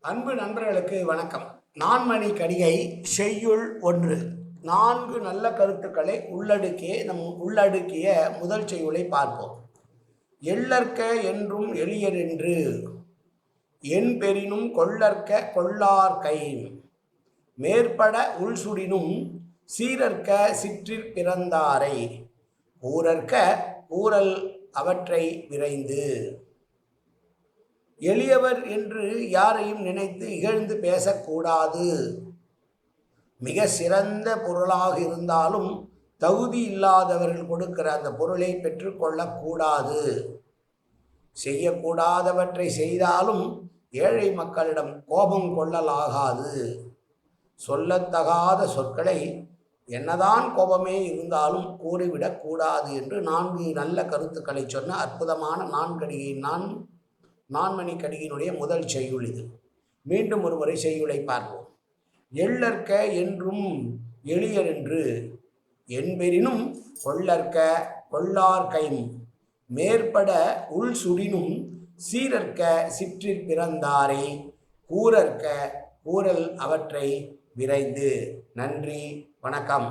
அன்பு நண்பர்களுக்கு வணக்கம். நான்மணி கடிகை செய்யுள் 1. 4 நல்ல கருத்துக்களை உள்ளடக்கிய முதல் செய்யுளை பார்ப்போம். எள்ளற்க என்றும் எளியரென்று என் பெறினும் கொள்ளற்க கொள்ளார்கை மேற்பட உள்சுடினும் சீரற்க சிற்றிற் பிறந்தாரை ஊரற்க ஊரல் அவற்றை விரைந்து. எளியவர் என்று யாரையும் நினைத்து இகழ்ந்து பேசக்கூடாது. மிக சிறந்த பொருளாக இருந்தாலும் தகுதி இல்லாதவர்கள் கொடுக்கிற அந்த பொருளை பெற்றுக்கொள்ளக்கூடாது. செய்யக்கூடாதவற்றை செய்தாலும் ஏழை மக்களிடம் கோபம் கொள்ளலாகாது. சொல்லத்தகாத சொற்களை என்னதான் கோபமே இருந்தாலும் கூறிவிடக்கூடாது என்று 4 நல்ல கருத்துக்களை சொன்ன அற்புதமான நான்மணி கடிகையினுடைய முதல் செய்யுள் இது. மீண்டும் ஒருமுறை செய்யுளை பார்ப்போம். எள்ளற்க என்றும் எளியரென்று என்பெறினும் கொள்ளற்க கொள்ளார்கைம் மேற்பட உள்சுடினும் சீரற்க சிற்றிற் பிறந்தாரை கூரற்க கூறல் அவற்றை விரைந்து. நன்றி, வணக்கம்.